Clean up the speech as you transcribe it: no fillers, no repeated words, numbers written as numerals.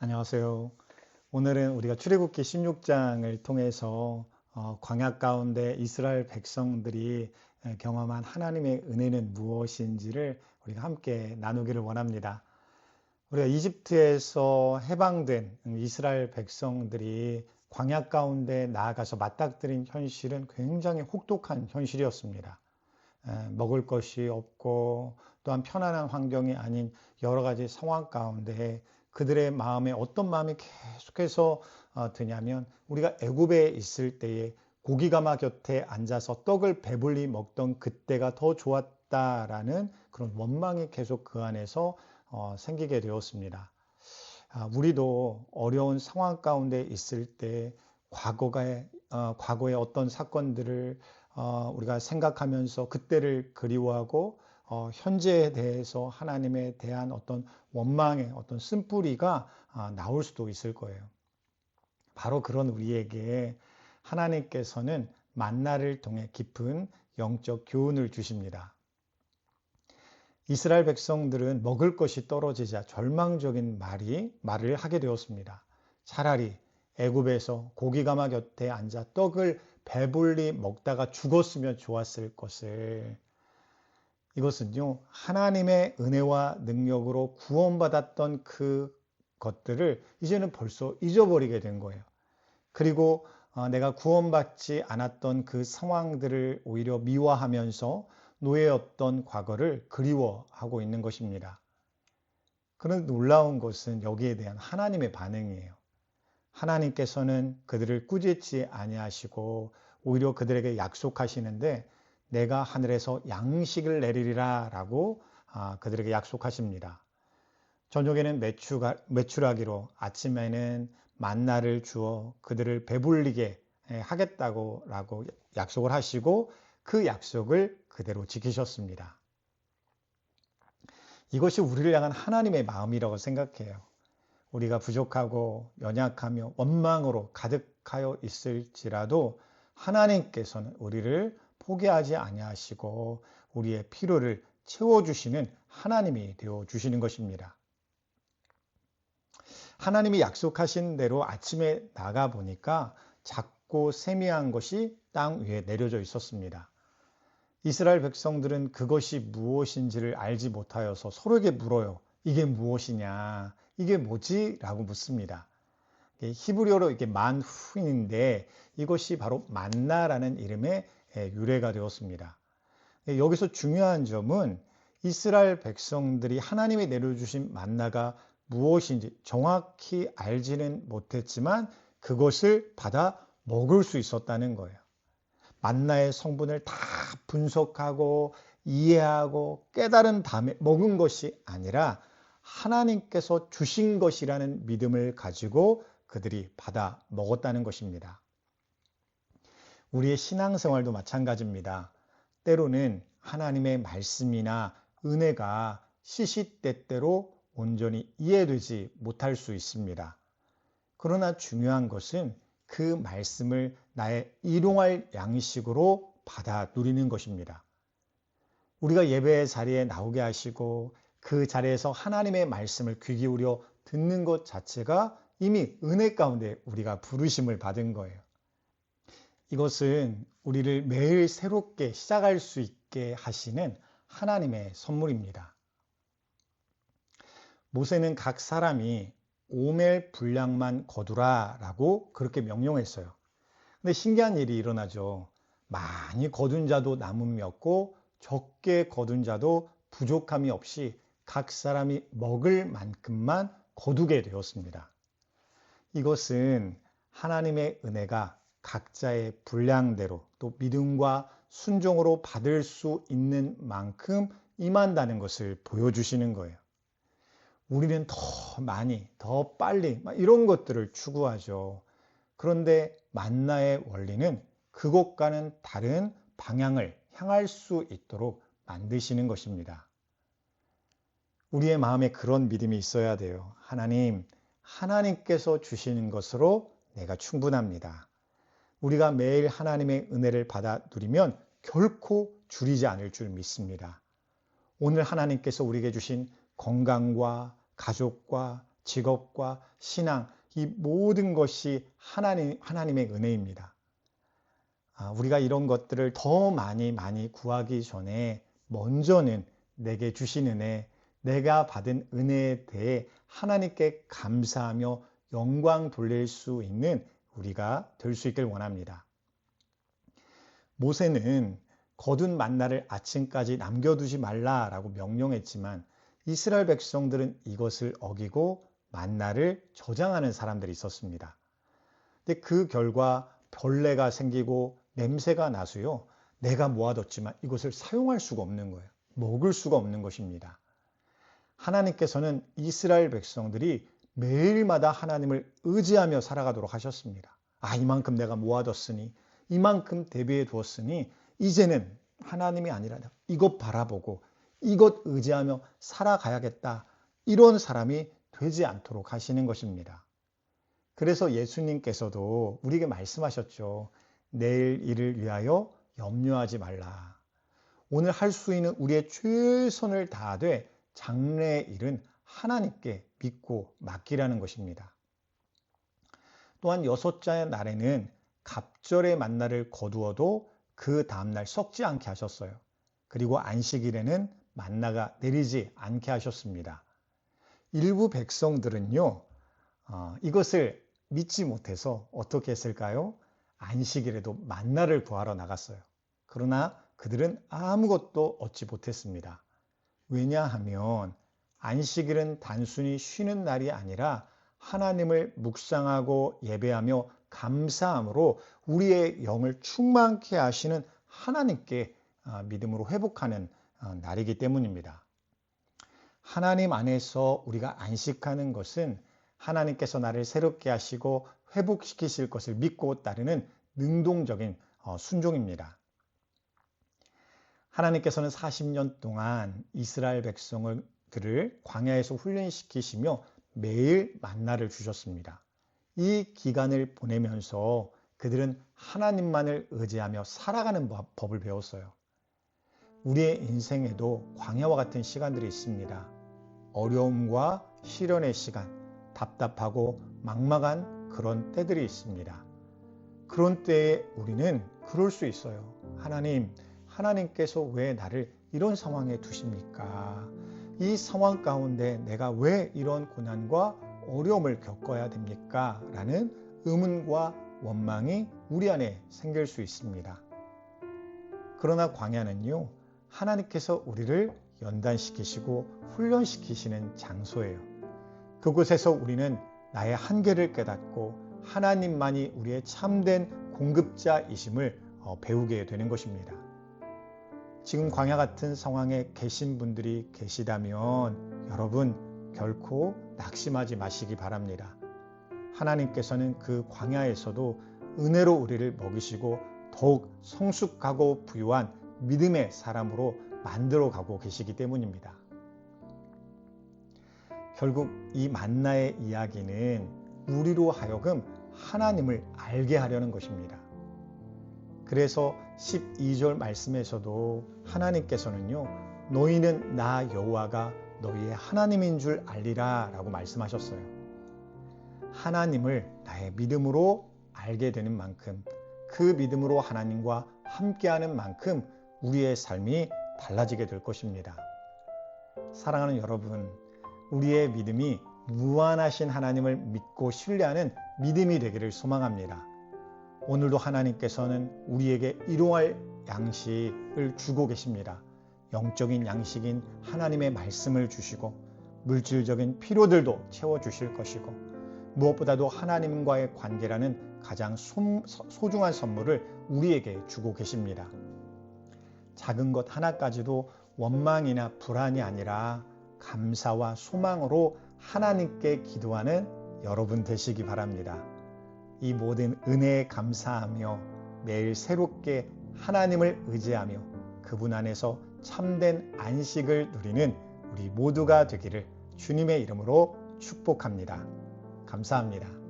안녕하세요. 오늘은 우리가 출애굽기 16장을 통해서 광야 가운데 이스라엘 백성들이 경험한 하나님의 은혜는 무엇인지를 우리가 함께 나누기를 원합니다. 우리가 이집트에서 해방된 이스라엘 백성들이 광야 가운데 나아가서 맞닥뜨린 현실은 굉장히 혹독한 현실이었습니다. 먹을 것이 없고 또한 편안한 환경이 아닌 여러 가지 상황 가운데 그들의 마음에 어떤 마음이 계속해서 드냐면 우리가 애굽에 있을 때에 고기가마 곁에 앉아서 떡을 배불리 먹던 그때가 더 좋았다라는 그런 원망이 계속 그 안에서 생기게 되었습니다. 우리도 어려운 상황 가운데 있을 때 과거의 어떤 사건들을 우리가 생각하면서 그때를 그리워하고 현재에 대해서 하나님에 대한 어떤 원망의 어떤 쓴뿌리가 나올 수도 있을 거예요. 바로 그런 우리에게 하나님께서는 만나를 통해 깊은 영적 교훈을 주십니다. 이스라엘 백성들은 먹을 것이 떨어지자 절망적인 말을 하게 되었습니다. 차라리 애굽에서 고기가마 곁에 앉아 떡을 배불리 먹다가 죽었으면 좋았을 것을. 이것은요, 하나님의 은혜와 능력으로 구원받았던 그 것들을 이제는 벌써 잊어버리게 된 거예요. 그리고 내가 구원받지 않았던 그 상황들을 오히려 미워하면서 노예였던 과거를 그리워하고 있는 것입니다. 그런데 놀라운 것은 여기에 대한 하나님의 반응이에요. 하나님께서는 그들을 꾸짖지 아니하시고 오히려 그들에게 약속하시는데 내가 하늘에서 양식을 내리리라 라고 그들에게 약속하십니다. 저녁에는 메추라기로 아침에는 만나를 주어 그들을 배불리게 하겠다고 라고 약속을 하시고 그 약속을 그대로 지키셨습니다. 이것이 우리를 향한 하나님의 마음이라고 생각해요. 우리가 부족하고 연약하며 원망으로 가득하여 있을지라도 하나님께서는 우리를 포기하지 아니하시고 우리의 필요를 채워주시는 하나님이 되어 주시는 것입니다. 하나님이 약속하신 대로 아침에 나가 보니까 작고 세미한 것이 땅 위에 내려져 있었습니다. 이스라엘 백성들은 그것이 무엇인지를 알지 못하여서 서로에게 물어요. 이게 무엇이냐? 이게 뭐지? 라고 묻습니다. 히브리어로 이게 만후인데 이것이 바로 만나라는 이름의 유래가 되었습니다. 여기서 중요한 점은 이스라엘 백성들이 하나님이 내려주신 만나가 무엇인지 정확히 알지는 못했지만 그것을 받아 먹을 수 있었다는 거예요. 만나의 성분을 다 분석하고 이해하고 깨달은 다음에 먹은 것이 아니라 하나님께서 주신 것이라는 믿음을 가지고 그들이 받아 먹었다는 것입니다. 우리의 신앙생활도 마찬가지입니다. 때로는 하나님의 말씀이나 은혜가 시시때때로 온전히 이해되지 못할 수 있습니다. 그러나 중요한 것은 그 말씀을 나의 일용할 양식으로 받아 누리는 것입니다. 우리가 예배의 자리에 나오게 하시고 그 자리에서 하나님의 말씀을 귀 기울여 듣는 것 자체가 이미 은혜 가운데 우리가 부르심을 받은 거예요. 이것은 우리를 매일 새롭게 시작할 수 있게 하시는 하나님의 선물입니다. 모세는 각 사람이 오멜 분량만 거두라 라고 그렇게 명령했어요. 근데 신기한 일이 일어나죠. 많이 거둔 자도 남음이 없고 적게 거둔 자도 부족함이 없이 각 사람이 먹을 만큼만 거두게 되었습니다. 이것은 하나님의 은혜가 각자의 분량대로 또 믿음과 순종으로 받을 수 있는 만큼 임한다는 것을 보여주시는 거예요. 우리는 더 많이, 더 빨리 이런 것들을 추구하죠. 그런데 만나의 원리는 그것과는 다른 방향을 향할 수 있도록 만드시는 것입니다. 우리의 마음에 그런 믿음이 있어야 돼요. 하나님께서 주시는 것으로 내가 충분합니다. 우리가 매일 하나님의 은혜를 받아 누리면 결코 줄이지 않을 줄 믿습니다. 오늘 하나님께서 우리에게 주신 건강과 가족과 직업과 신앙, 이 모든 것이 하나님의 은혜입니다. 우리가 이런 것들을 더 많이 구하기 전에 먼저는 내게 주신 은혜, 내가 받은 은혜에 대해 하나님께 감사하며 영광 돌릴 수 있는 우리가 될 수 있길 원합니다. 모세는 거둔 만나를 아침까지 남겨두지 말라라고 명령했지만 이스라엘 백성들은 이것을 어기고 만나를 저장하는 사람들이 있었습니다. 근데 그 결과 벌레가 생기고 냄새가 나서요. 내가 모아뒀지만 이것을 사용할 수가 없는 거예요. 먹을 수가 없는 것입니다. 하나님께서는 이스라엘 백성들이 매일마다 하나님을 의지하며 살아가도록 하셨습니다. 이만큼 내가 모아뒀으니, 이만큼 대비해 두었으니 이제는 하나님이 아니라 이것 바라보고 이것 의지하며 살아가야겠다. 이런 사람이 되지 않도록 하시는 것입니다. 그래서 예수님께서도 우리에게 말씀하셨죠. 내일 일을 위하여 염려하지 말라. 오늘 할 수 있는 우리의 최선을 다하되 장래의 일은 하나님께 믿고 맡기라는 것입니다. 또한 여섯째 날에는 갑절의 만나를 거두어도 그 다음날 썩지 않게 하셨어요. 그리고 안식일에는 만나가 내리지 않게 하셨습니다. 일부 백성들은요, 이것을 믿지 못해서 어떻게 했을까요? 안식일에도 만나를 구하러 나갔어요. 그러나 그들은 아무것도 얻지 못했습니다. 왜냐하면 안식일은 단순히 쉬는 날이 아니라 하나님을 묵상하고 예배하며 감사함으로 우리의 영을 충만케 하시는 하나님께 믿음으로 회복하는 날이기 때문입니다. 하나님 안에서 우리가 안식하는 것은 하나님께서 나를 새롭게 하시고 회복시키실 것을 믿고 따르는 능동적인 순종입니다. 하나님께서는 40년 동안 이스라엘 백성들을 광야에서 훈련시키시며 매일 만나를 주셨습니다. 이 기간을 보내면서 그들은 하나님만을 의지하며 살아가는 법을 배웠어요. 우리의 인생에도 광야와 같은 시간들이 있습니다. 어려움과 시련의 시간, 답답하고 막막한 그런 때들이 있습니다. 그런 때에 우리는 그럴 수 있어요. 하나님께서 왜 나를 이런 상황에 두십니까? 이 상황 가운데 내가 왜 이런 고난과 어려움을 겪어야 됩니까? 라는 의문과 원망이 우리 안에 생길 수 있습니다. 그러나 광야는요, 하나님께서 우리를 연단시키시고 훈련시키시는 장소예요. 그곳에서 우리는 나의 한계를 깨닫고 하나님만이 우리의 참된 공급자이심을 배우게 되는 것입니다. 지금 광야 같은 상황에 계신 분들이 계시다면 여러분 결코 낙심하지 마시기 바랍니다. 하나님께서는 그 광야에서도 은혜로 우리를 먹이시고 더욱 성숙하고 부유한 믿음의 사람으로 만들어 가고 계시기 때문입니다. 결국 이 만나의 이야기는 우리로 하여금 하나님을 알게 하려는 것입니다. 그래서 12절 말씀에서도 하나님께서는요, 너희는 나 여호와가 너희의 하나님인 줄 알리라 라고 말씀하셨어요. 하나님을 나의 믿음으로 알게 되는 만큼, 그 믿음으로 하나님과 함께하는 만큼 우리의 삶이 달라지게 될 것입니다. 사랑하는 여러분, 우리의 믿음이 무한하신 하나님을 믿고 신뢰하는 믿음이 되기를 소망합니다. 오늘도 하나님께서는 우리에게 일용할 양식을 주고 계십니다. 영적인 양식인 하나님의 말씀을 주시고 물질적인 필요들도 채워주실 것이고 무엇보다도 하나님과의 관계라는 가장 소중한 선물을 우리에게 주고 계십니다. 작은 것 하나까지도 원망이나 불안이 아니라 감사와 소망으로 하나님께 기도하는 여러분 되시기 바랍니다. 이 모든 은혜에 감사하며 매일 새롭게 하나님을 의지하며 그분 안에서 참된 안식을 누리는 우리 모두가 되기를 주님의 이름으로 축복합니다. 감사합니다.